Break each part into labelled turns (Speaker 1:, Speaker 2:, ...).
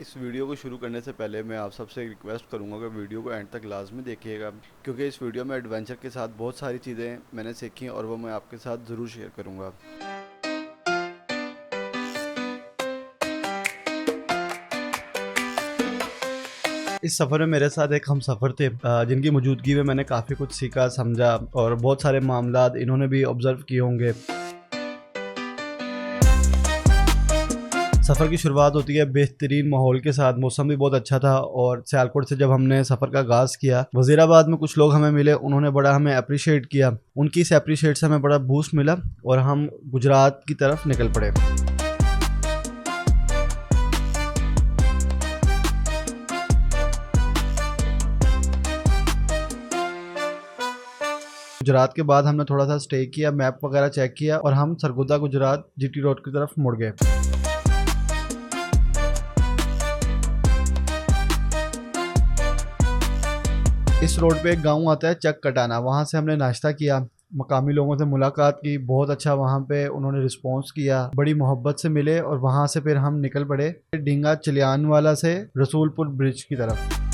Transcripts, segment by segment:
Speaker 1: इस वीडियो को शुरू करने से पहले मैं आप सबसे एक रिक्वेस्ट करूंगा कि वीडियो को एंड तक लाजमी देखिएगा, क्योंकि इस वीडियो में एडवेंचर के साथ बहुत सारी चीज़ें मैंने सीखी हैं और वो मैं आपके साथ ज़रूर शेयर करूंगा। इस सफ़र में मेरे साथ एक हम सफ़र थे जिनकी मौजूदगी में मैंने काफ़ी कुछ सीखा, समझा और बहुत सारे मामलात इन्होंने भी ऑब्ज़र्व किए होंगे। सफ़र की शुरुआत होती है बेहतरीन माहौल के साथ। मौसम भी बहुत अच्छा था और सियालकोट से जब हमने सफ़र का आगाज़ किया, वज़ीराबाद में कुछ लोग हमें मिले, उन्होंने बड़ा हमें अप्रिशिएट किया। उनकी इस अप्रिशिएट से हमें बड़ा बूस्ट मिला और हम गुजरात की तरफ निकल पड़े। गुजरात के बाद हमने थोड़ा सा स्टे किया, मैप वगैरह चेक किया और हम सरगोदा गुजरात जीटी रोड की तरफ मुड़ गए। इस रोड पे एक गांव आता है चक कटाना, वहाँ से हमने नाश्ता किया, मकामी लोगों से मुलाकात की, बहुत अच्छा वहाँ पे उन्होंने रिस्पांस किया, बड़ी मोहब्बत से मिले और वहाँ से फिर हम निकल पड़े डींगा चलियानवाला से रसूलपुर ब्रिज की तरफ।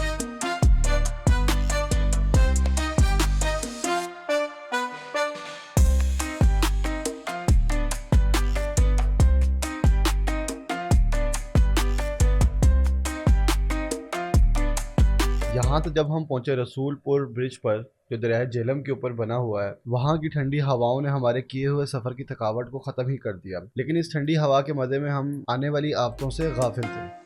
Speaker 1: यहाँ तो जब हम पहुंचे रसूलपुर ब्रिज पर, जो दरिया झेलम के ऊपर बना हुआ है, वहाँ की ठंडी हवाओं ने हमारे किए हुए सफ़र की थकावट को ख़त्म ही कर दिया। लेकिन इस ठंडी हवा के मज़े में हम आने वाली आफतों से गाफिल थे।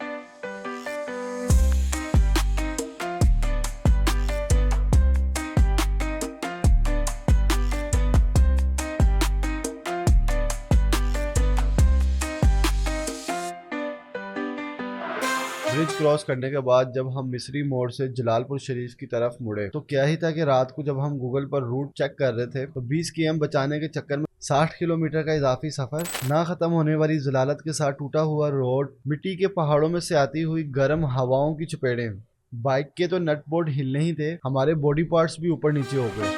Speaker 1: ब्रिज क्रॉस करने के बाद जब हम मिस्री मोड़ से जलालपुर शरीफ की तरफ मुड़े, तो क्या ही था कि रात को जब हम गूगल पर रूट चेक कर रहे थे तो 20 km बचाने के चक्कर में 60 किलोमीटर का इजाफी सफर, ना खत्म होने वाली जलालत के साथ टूटा हुआ रोड, मिट्टी के पहाड़ों में से आती हुई गर्म हवाओं की चपेड़ें, बाइक के तो नट बोल्ट हिलने ही थे, हमारे बॉडी पार्ट्स भी ऊपर नीचे हो गए।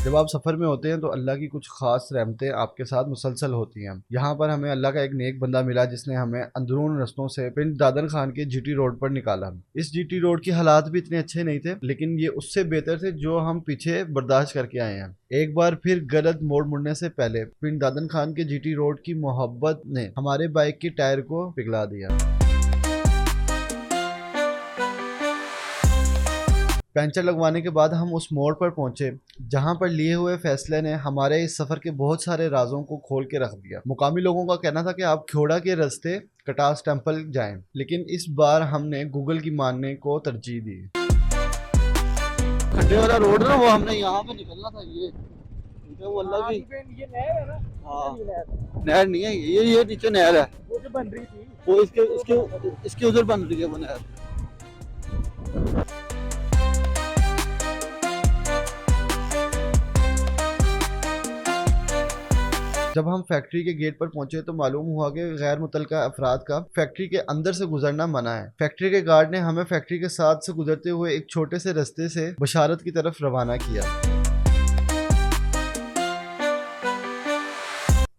Speaker 1: जब आप सफ़र में होते हैं तो अल्लाह की कुछ ख़ास रहमतें आपके साथ मुसलसल होती हैं। यहाँ पर हमें अल्लाह का एक नेक बंदा मिला जिसने हमें अंदरून रस्तों से पिंड दादन खान के जीटी रोड पर निकाला। इस जीटी रोड के हालात भी इतने अच्छे नहीं थे, लेकिन ये उससे बेहतर थे जो हम पीछे बर्दाश्त करके आए हैं। एक बार फिर गलत मोड़ मुड़ने से पहले पिंड दादन खान के जीटी रोड की मोहब्बत ने हमारे बाइक के टायर को पिघला दिया। पंचर लगवाने के बाद हम उस मोड़ पर पहुंचे जहां पर लिए हुए फैसले ने हमारे इस सफ़र के बहुत सारे राजों को खोल के रख दिया। मुकामी लोगों का कहना था कि आप ख्योड़ा के रास्ते कटास टेम्पल जाएं, लेकिन इस बार हमने गूगल की मानने को तरजीह दी।
Speaker 2: खड्डे वाला रोड ना, वो हमने यहाँ पे निकलना था। ये वो अल्लाह की,
Speaker 3: ये नहर है ना?
Speaker 2: हाँ
Speaker 3: नहर
Speaker 2: नहर नहीं है, ये नीचे नहर है,
Speaker 3: वो जो बन रही थी,
Speaker 2: वो इसके इसके इसके उधर बन रही है वो नहर।
Speaker 1: जब हम फैक्ट्री के गेट पर पहुंचे तो मालूम हुआ कि गैर मुतल्लिका अफराद का फैक्ट्री के अंदर से गुजरना मना है। फैक्ट्री के गार्ड ने हमें फैक्ट्री के साथ से गुजरते हुए एक छोटे से रास्ते से बशारत की तरफ रवाना किया।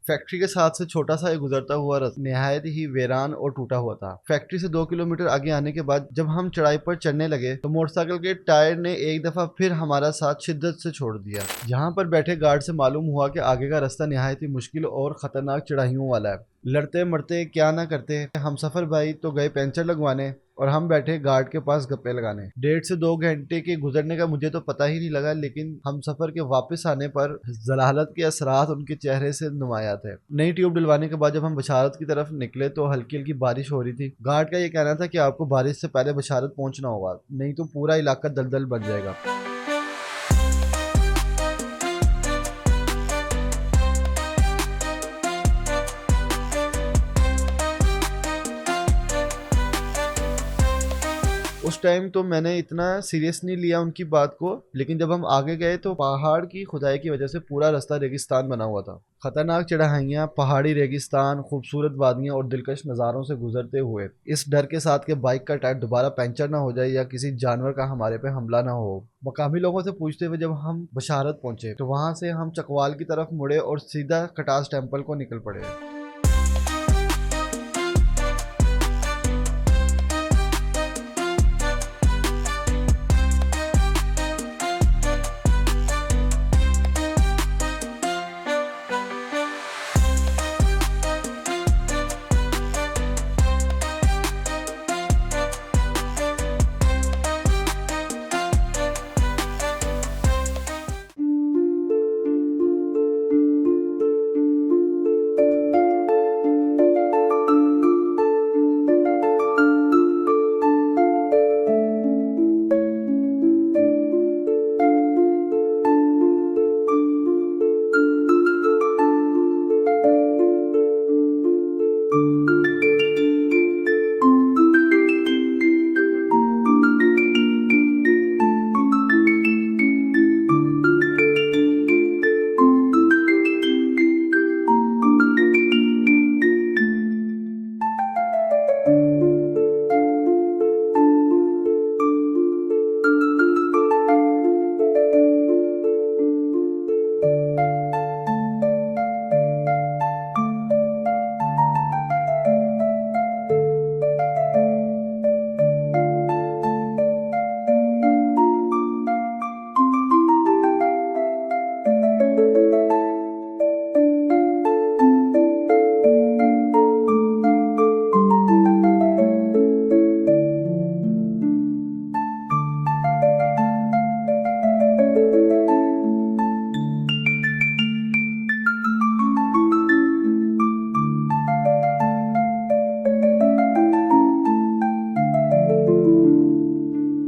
Speaker 1: फैक्ट्री के साथ से छोटा सा एक गुजरता हुआ रास्ता निहायत ही वीरान और टूटा हुआ था। फैक्ट्री से 2 किलोमीटर आगे आने के बाद जब हम चढ़ाई पर चढ़ने लगे तो मोटरसाइकिल के टायर ने एक दफा फिर हमारा साथ शिद्दत से छोड़ दिया। यहाँ पर बैठे गार्ड से मालूम हुआ कि आगे का रास्ता निहायत ही मुश्किल और खतरनाक चढ़ाइयों वाला है। लड़ते मरते क्या ना करते हम सफर भाई तो गए पंचर लगवाने और हम बैठे गार्ड के पास गप्पे लगाने। 1.5 से 2 घंटे के गुजरने का मुझे तो पता ही नहीं लगा, लेकिन हम सफर के वापस आने पर जलालत के असरात उनके चेहरे से नुमाया थे। नई ट्यूब डलवाने के बाद जब हम बशारत की तरफ निकले तो हल्की हल्की बारिश हो रही थी। गार्ड का ये कहना था कि आपको बारिश से पहले बशारत पहुंचना होगा, नहीं तो पूरा इलाका दलदल बन जाएगा। उस टाइम तो मैंने इतना सीरियस नहीं लिया उनकी बात को, लेकिन जब हम आगे गए तो पहाड़ की खुदाई की वजह से पूरा रास्ता रेगिस्तान बना हुआ था। खतरनाक चढ़ाइयाँ, पहाड़ी रेगिस्तान, खूबसूरत वादियाँ और दिलकश नज़ारों से गुजरते हुए इस डर के साथ कि बाइक का टायर दोबारा पंचर ना हो जाए या किसी जानवर का हमारे पे हमला ना हो। मकामी लोगों से पूछते हुए जब हम बशारत पहुंचे तो वहां से हम चकवाल की तरफ मुड़े और सीधा कटास टेम्पल को निकल पड़े।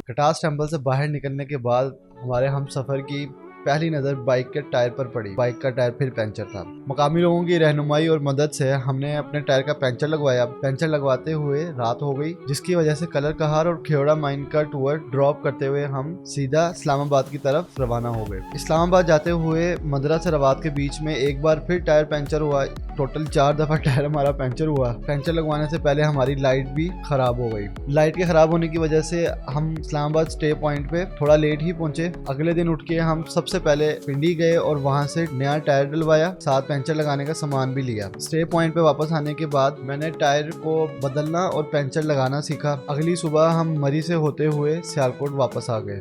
Speaker 1: कटास टेम्पल से बाहर निकलने के बाद हमारे हम सफ़र की पहली नज़र बाइक के टायर पर पड़ी। बाइक का टायर फिर पंचर था। मकामी लोगों की रहनुमाई और मदद से हमने अपने टायर का पंचर लगवाया। पंचर लगवाते हुए रात हो गई, जिसकी वजह से कलर कहार और खेवड़ा माइन का टूर ड्रॉप करते हुए हम सीधा इस्लामाबाद की तरफ रवाना हो गए। इस्लामाबाद जाते हुए मदरा से रवात के बीच में एक बार फिर टायर पंचर हुआ। टोटल 4 दफ़ा टायर हमारा पंचर हुआ। पंचर लगवाने से पहले हमारी लाइट भी खराब हो गई। लाइट के खराब होने की वजह से हम इस्लामाबाद स्टे पॉइंट पे थोड़ा लेट ही पहुंचे। अगले दिन उठ के हम सबसे पहले पिंडी गए और वहां से नया टायर डलवाया, साथ पंचर लगाने का सामान भी लिया। स्टे पॉइंट पे वापस आने के बाद मैंने टायर को बदलना और पंचर लगाना सीखा। अगली सुबह हम मरी से होते हुए सियालकोट वापस आ गए।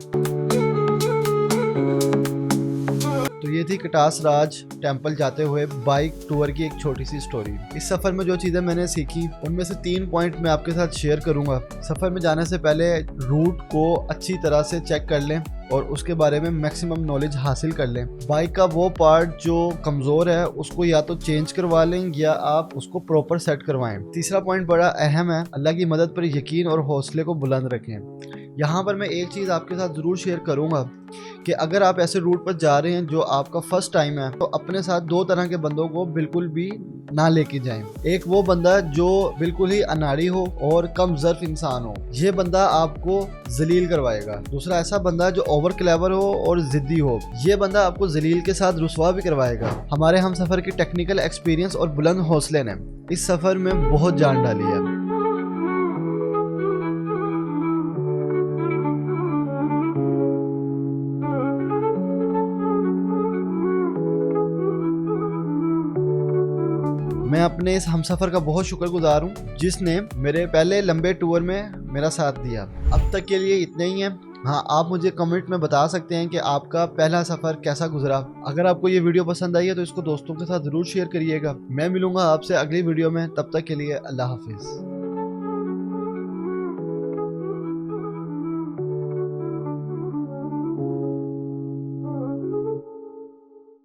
Speaker 1: तो ये थी कटास राज टेम्पल जाते हुए बाइक टूर की एक छोटी सी स्टोरी। इस सफ़र में जो चीज़ें मैंने सीखी उनमें से 3 पॉइंट मैं आपके साथ शेयर करूंगा। सफ़र में जाने से पहले रूट को अच्छी तरह से चेक कर लें और उसके बारे में मैक्सिमम नॉलेज हासिल कर लें। बाइक का वो पार्ट जो कमज़ोर है उसको या तो चेंज करवा लें या आप उसको प्रॉपर सेट करवाएं। तीसरा पॉइंट बड़ा अहम है, अल्लाह की मदद पर यकीन और हौसले को बुलंद रखें। यहाँ पर मैं एक चीज़ आपके साथ ज़रूर शेयर करूँगा कि अगर आप ऐसे रूट पर जा रहे हैं जो आपका फर्स्ट टाइम है तो अपने साथ 2 तरह के बंदों को बिल्कुल भी ना लेके जाएं। एक वो बंदा जो बिल्कुल ही अनाड़ी हो और कम ज़र्फ इंसान हो, ये बंदा आपको जलील करवाएगा। दूसरा ऐसा बंदा जो ओवर क्लेवर हो और ज़िद्दी हो, ये बंदा आपको जलील के साथ रुसवा भी करवाएगा। हमारे हम सफ़र के टेक्निकल एक्सपीरियंस और बुलंद हौसले ने इस सफ़र में बहुत जान डाली है। मैं अपने इस हमसफ़र का बहुत शुक्रगुजार हूँ जिसने मेरे पहले लंबे टूर में मेरा साथ दिया। अब तक के लिए इतना ही है। हाँ, आप मुझे कमेंट में बता सकते हैं कि आपका पहला सफ़र कैसा गुजरा। अगर आपको ये वीडियो पसंद आई है तो इसको दोस्तों के साथ ज़रूर शेयर करिएगा। मैं मिलूँगा आपसे अगली वीडियो में, तब तक के लिए अल्लाह हाफिज़।